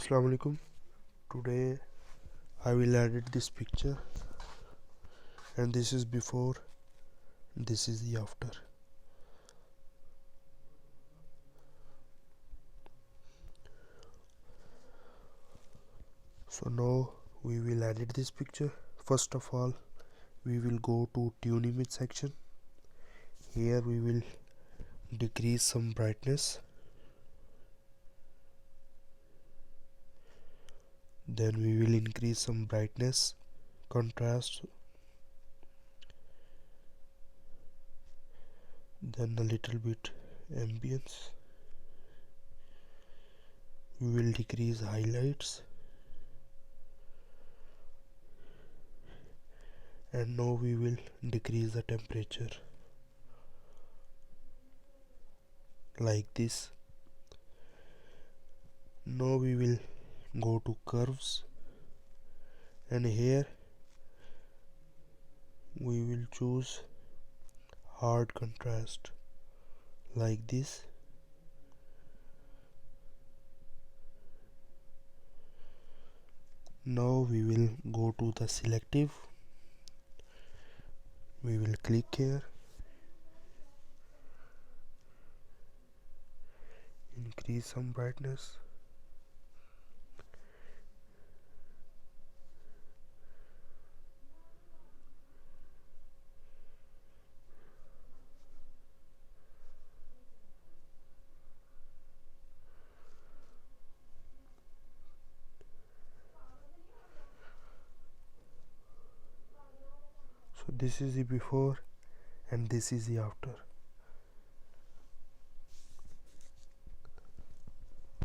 Assalamu alaikum. Today I will edit this picture, and this is before, this is the after. So now we will edit this picture. First of all, we will go to tune image section. Here we will decrease some brightness, then we will increase some brightness, contrast, then a little bit ambience. We will decrease highlights, and now we will decrease the temperature like this. Now we will go to curves, and here we will choose hard contrast like this. Now we will go to the selective. We will click here, increase some brightness, so this is the before and this is the after.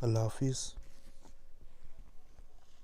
Allah Hafiz.